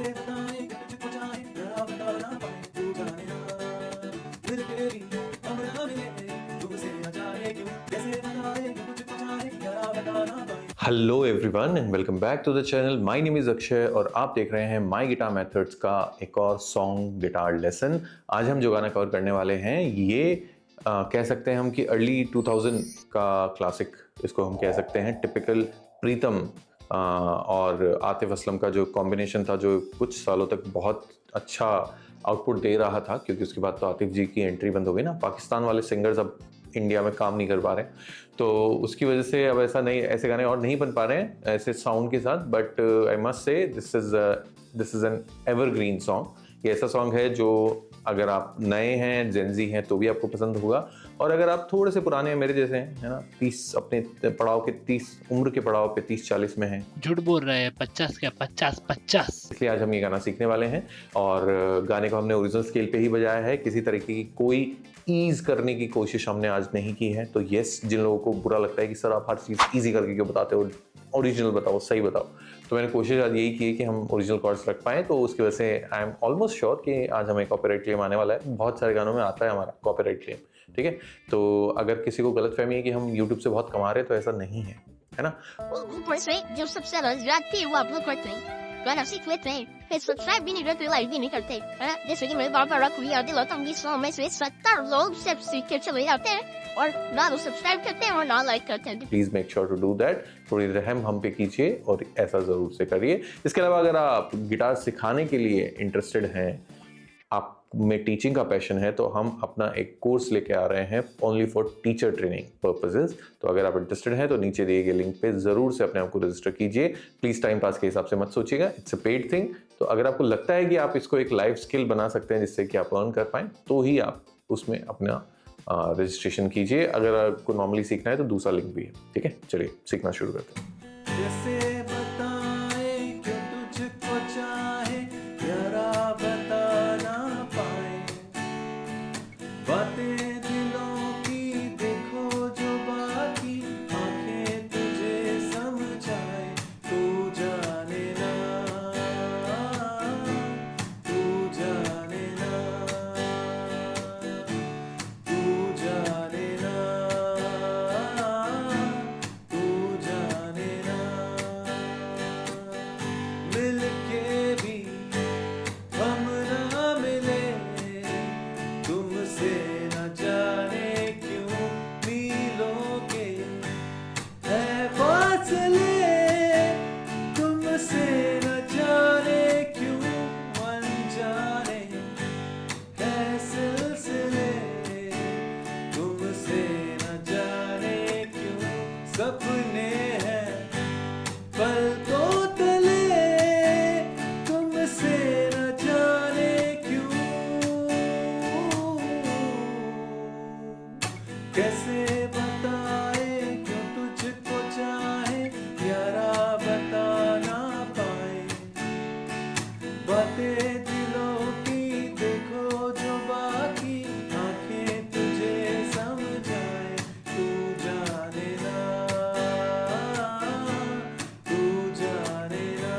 कैसे बताएं कि तुझको चाहे जरा बता ना पाए तू जाने ना फिर तेरी हम ना मिले तुझसे न जाने क्यों कैसे बताएं कि तुझको चाहे जरा बता ना पाए। Hello everyone and welcome back to the channel. My name is Akshay और आप देख रहे हैं माय गिटार मेथड्स का एक और सॉन्ग गिटार लेसन। आज हम जो गाना कवर करने वाले हैं ये कह सकते हैं हम कि अर्ली 2000 का क्लासिक इसको हम कह सकते हैं। टिपिकल प्रीतम और आतिफ असलम का जो कॉम्बिनेशन था जो कुछ सालों तक बहुत अच्छा आउटपुट दे रहा था, क्योंकि उसके बाद तो आतिफ जी की एंट्री बंद हो गई ना, पाकिस्तान वाले सिंगर्स अब इंडिया में काम नहीं कर पा रहे, तो उसकी वजह से अब ऐसा नहीं, ऐसे गाने और नहीं बन पा रहे हैं ऐसे साउंड के साथ। But I must say this is an evergreen song. ये ऐसा सॉन्ग है जो अगर आप नए हैं, जेनजी हैं, तो भी आपको पसंद होगा, और अगर आप थोड़े से पुराने हैं मेरे जैसे हैं, है ना, 30 अपने पड़ाव के 30 उम्र के पड़ाव पे 30-40 में हैं, झूठ बोल रहे हैं, 50 क्या 50, इसलिए आज हम ये गाना सीखने वाले हैं। और गाने को हमने ओरिजिनल स्केल पे ही बजाया है, किसी तरीके की कोई ईज करने की कोशिश हमने आज नहीं की है। तो यस, जिन लोगों को बुरा लगता है कि सर आप हर चीज़ ईजी करके क्यों बताते हो, ओरिजिनल बताओ, सही बताओ, तो मैंने कोशिश आज यही की है कि हम ओरिजिनल कॉर्ड्स रख पाएँ। तो उसकी वजह से आई एम ऑलमोस्ट श्योर कि आज हमें कॉपीराइट क्लेम आने वाला है। बहुत सारे गानों में आता है हमारा कॉपीराइट क्लेम, ठीक है। तो अगर किसी को गलतफहमी है कि हम यूट्यूब से बहुत कमा रहे हैं, तो ऐसा नहीं है ना। जो सबसे जाती है वो आप लोग करते हैं, गाना सीख लेते हैं, फिर सब्सक्राइब भी नहीं करते, लाइक भी नहीं करते, है ना। जैसे कि मैं बार-बार आपको याद दिलाता हूँ कि 100 में से 70 लोग सिर्फ सीख के चले जाते हैं और ना तो सब्सक्राइब करते हैं और ना लाइक करते हैं। Please make sure to do that. थोड़ी रहम हम पे कीजिए और ऐसा जरूर से करिए। इसके अलावा अगर आप गिटार सिखाने के लिए इंटरेस्टेड हैं, आप में टीचिंग का पैशन है, तो हम अपना एक कोर्स लेके आ रहे हैं only for teacher training purposes. तो अगर आप इंटरेस्टेड हैं तो नीचे दिए गए लिंक पे जरूर से अपने आप को रजिस्टर कीजिए। प्लीज टाइम पास के हिसाब से मत सोचिएगा, इट्स अ पेड थिंग। तो अगर आपको लगता है कि आप इसको एक लाइफ स्किल बना सकते हैं जिससे कि आप अर्न कर पाएं, तो ही आप उसमें अपना रजिस्ट्रेशन कीजिए। अगर आपको नॉर्मली सीखना है तो दूसरा लिंक भी है, ठीक है। चलिए सीखना शुरू करते हैं। कैसे बताएं क्यों तुझको चाहे जरा बता ना पाए, बातें दिलों की देखो जो बाकी आंखें तुझे समझाए, तू जाने ना, तू जाने ना, तू जाने ना, तू जाने ना, मिलके भी हम ना मिले, तुमसे न जाने क्यों मीलों के है फासले, तुमसे न जाने क्यों अनजाने है सिलसिले, तुमसे न जाने क्यों सपने हैं पलकों तले, तुमसे न जाने क्यों। कैसे बताए क्यों तुझको चाहे यारा बता ना पाए, बातें दिलों की देखो जो बाकी आंखें तुझे समझाए, तू जाने ना, तू जाने ना,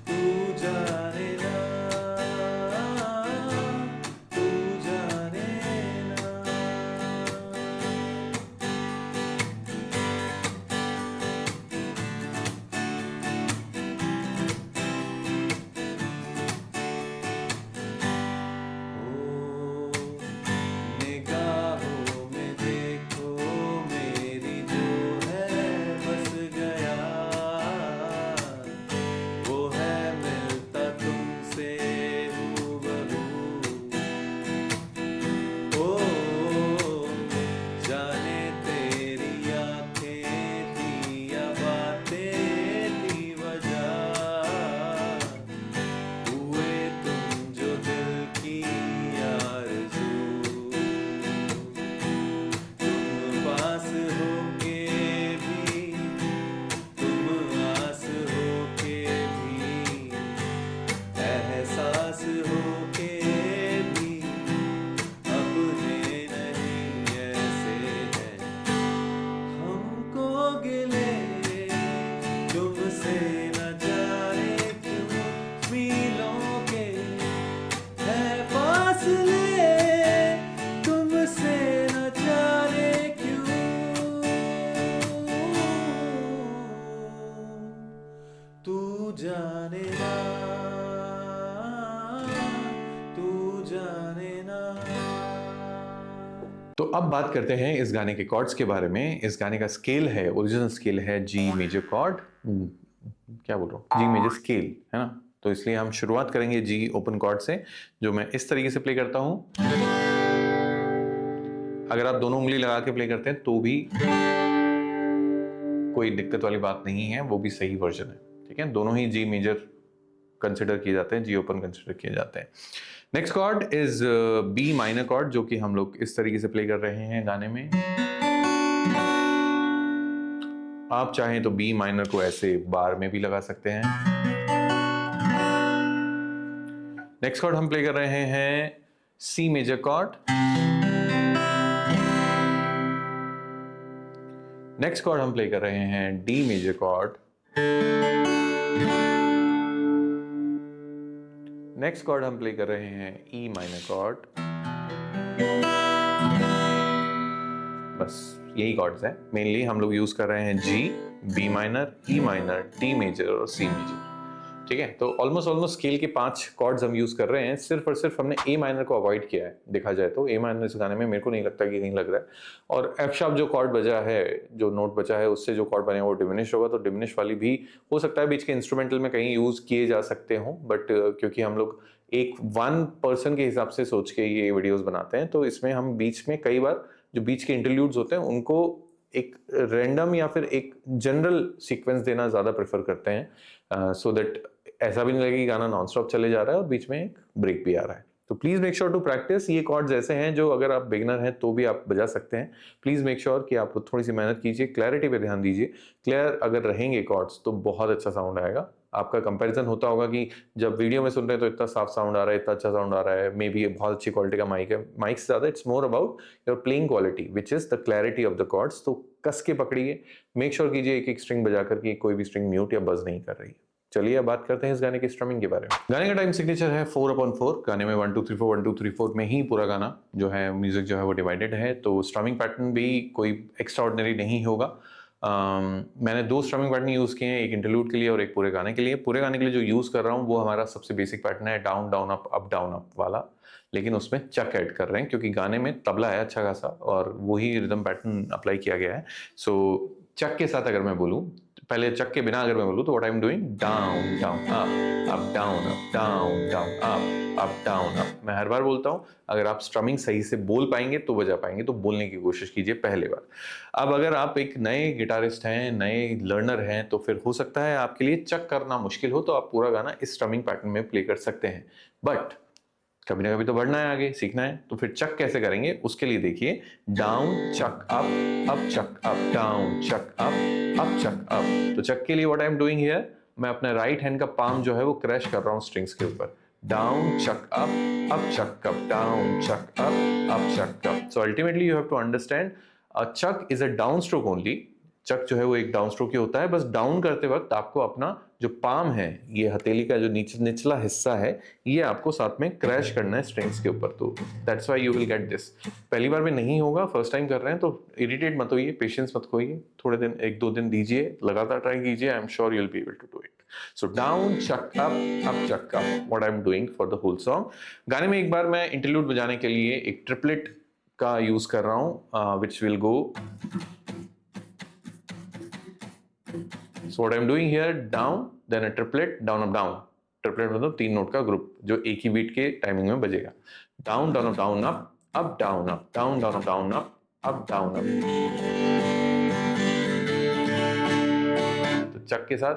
तू जाने ना, तू जाने ना। जाने ना, तू जाने ना। तो अब बात करते हैं इस गाने के कॉर्ड्स के बारे में। इस गाने का स्केल है, ओरिजिनल स्केल है जी मेजर कॉर्ड, क्या बोल रहा हूँ, जी मेजर स्केल, है ना। तो इसलिए हम शुरुआत करेंगे जी ओपन कॉर्ड से, जो मैं इस तरीके से प्ले करता हूं। अगर आप दोनों उंगली लगा के प्ले करते हैं तो भी कोई दिक्कत वाली बात नहीं है, वो भी सही वर्जन है, ठीक है। दोनों ही जी मेजर कंसिडर किए जाते हैं, जी ओपन कंसिडर किए जाते हैं। Next chord is B minor chord, जो कि हम लोग इस तरीके से प्ले कर रहे हैं गाने में। आप चाहें तो बी माइनर को ऐसे बार में भी लगा सकते हैं। नेक्स्ट कॉर्ड हम प्ले कर रहे हैं C major chord. Next chord हम प्ले कर रहे हैं D major chord. Next chord हम प्ले कर रहे हैं ई माइनर कॉर्ड। बस यही कॉर्ड्स हैं। मेनली हम लोग यूज कर रहे हैं जी, B minor, E minor, D major और सी मेजर, ठीक है। तो ऑलमोस्ट स्केल के 5 कॉर्ड्स हम यूज कर रहे हैं। सिर्फ और सिर्फ हमने ए माइनर को अवॉइड किया है, देखा जाए तो। ए माइनर इस गाने में मेरे को नहीं लगता कि कहीं लग रहा है। और एफ शार्प जो कॉर्ड बजा है, जो नोट बचा है, उससे जो कॉर्ड बने वो डिमिनिश होगा, तो डिमिनिश वाली भी हो सकता है बीच के इंस्ट्रूमेंटल में कहीं यूज किए जा सकते हो। बट क्योंकि हम लोग एक 1 पर्सन के हिसाब से सोच के ये वीडियोज बनाते हैं, तो इसमें हम बीच में कई बार जो बीच के इंटरल्यूड्स होते हैं उनको एक रैंडम या फिर एक जनरल सीक्वेंस देना ज्यादा प्रेफर करते हैं, सो दैट ऐसा भी नहीं लगे कि गाना नॉन स्टॉप चले जा रहा है और बीच में एक ब्रेक भी आ रहा है। तो please make sure to practise. ये कॉर्ड्स ऐसे हैं जो अगर आप बिगिनर हैं तो भी आप बजा सकते हैं। प्लीज मेक श्योर कि आप थोड़ी सी मेहनत कीजिए, क्लैरिटी पे ध्यान दीजिए। क्लियर अगर रहेंगे कॉर्ड्स तो बहुत अच्छा साउंड आएगा। आपका कंपैरिजन होता होगा कि जब वीडियो में सुन रहे हैं तो इतना साफ साउंड आ रहा है, इतना अच्छा साउंड आ रहा है, मे बी बहुत अच्छी क्वालिटी का माइक है। माइक से ज्यादा it's more about your playing quality which is the clarity of the chords. तो कस के पकड़िए, मेक श्योर कीजिए एक एक स्ट्रिंग बजा करके कोई भी स्ट्रिंग म्यूट या बज नहीं कर रही है। चलिए अब बात करते हैं इस गाने की स्ट्रमिंग के बारे में। गाने का टाइम सिग्नेचर है 4/4। गाने में 1 2 3 4 1 2 3 4 में ही पूरा गाना जो है म्यूजिक जो है वो डिवाइडेड है। तो स्ट्रमिंग पैटर्न भी कोई एक्स्ट्राऑर्डिनरी नहीं होगा। मैंने 2 स्ट्रमिंग पैटर्न यूज किए हैं, एक इंटरलूड के लिए और एक पूरे गाने के लिए। पूरे गाने के लिए जो यूज कर रहा हूँ वो हमारा सबसे बेसिक पैटर्न है, down down up down up वाला। लेकिन उसमें चक ऐड कर रहे हैं क्योंकि गाने में तबला है अच्छा खासा और वही रिदम पैटर्न अप्लाई किया गया है। सो चक के साथ अगर मैं बोलूँ, पहले चक के बिना अगर मैं बोलूँ तो what I am doing, down down up down up down down up down up. मैं हर बार बोलता हूँ, अगर आप स्ट्रमिंग सही से बोल पाएंगे तो बजा पाएंगे, तो बोलने की कोशिश कीजिए पहले बार। अब अगर आप एक नए गिटारिस्ट हैं, नए लर्नर हैं, तो फिर हो सकता है आपके लिए चक करना मुश्किल हो, तो आप पूरा गाना इस स्ट्रमिंग पैटर्न में प्ले कर सकते हैं। बट कभी ना कभी तो बढ़ना है, आगे सीखना है, तो फिर चक कैसे करेंगे उसके लिए देखिए, down chuck up chuck up, down chuck up chuck up. तो चक के लिए what I am doing here, मैं अपने राइट हैंड का पाम जो है वो क्रैश कर रहा हूँ स्ट्रिंग्स के ऊपर। Down chuck up chuck up, down chuck up chuck up. So ultimately you have to understand a chuck is a down stroke only. Chuck जो है वो एक डाउन स्ट्रोक ही होता है। बस डाउन करते वक्त आपको अपना जो पाम है, ये हथेली का जो निचला हिस्सा है, ये आपको साथ में क्रैश करना है स्ट्रिंग्स के ऊपर। तो that's why you will get this. पहली बार में नहीं होगा, फर्स्ट टाइम कर रहे हैं तो इरिटेट मत होइए, पेशेंस मत खोइए, थोड़े दिन 1-2 दिन दीजिए, लगातार ट्राई कीजिए, I am sure you will be able to do it. So down chuck up chuck up, what I am doing for the whole song. गाने में एक बार मैं इंटरलूड बजाने के लिए एक ट्रिपलेट का यूज कर रहा हूँ, which will go. So what I'm doing here, down, then a triplet, down up down. Triplet मतलब 3 नोट का ग्रुप जो एक ही बीट के टाइमिंग में बजेगा। Down down up down up down up, down down up down up down up। तो चक के साथ।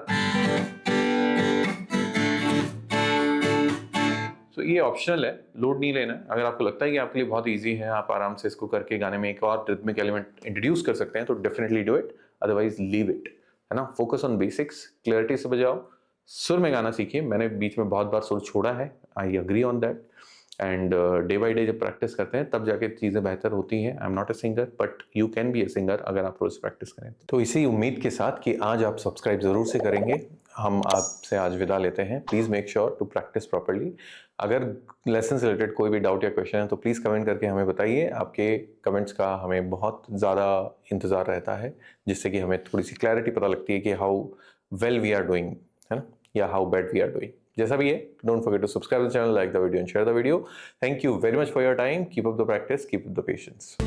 तो ये ऑप्शनल है, लोड नहीं लेना है। अगर आपको लगता है कि आपके लिए बहुत इजी है, आप आराम से इसको करके गाने में एक और रिदमिक एलिमेंट इंट्रोड्यूस कर सकते हैं, तो definitely do it, otherwise leave it, है ना। फोकस ऑन बेसिक्स, क्लैरिटी से बजाओ, सुर में गाना सीखिए। मैंने बीच में बहुत बार सुर छोड़ा है, I agree on that. And day by day जब प्रैक्टिस करते हैं तब जाके चीज़ें बेहतर होती हैं। I am not a singer but you can be a singer अगर आप रोज प्रैक्टिस करें। तो इसी उम्मीद के साथ कि आज आप सब्सक्राइब जरूर से करेंगे, हम आपसे आज विदा लेते हैं। Please make sure to practise properly. अगर लेसन से रिलेटेड कोई भी डाउट या क्वेश्चन है तो प्लीज़ कमेंट करके हमें बताइए। आपके कमेंट्स का हमें बहुत ज़्यादा इंतज़ार रहता है, जिससे कि हमें थोड़ी सी क्लैरिटी पता लगती है कि how well we are doing, है ना। या how bad we are doing. जैसा भी है, don't forget to subscribe the channel, like the video and share the video. Thank you very much for your time. Keep up the practice, keep up the patience.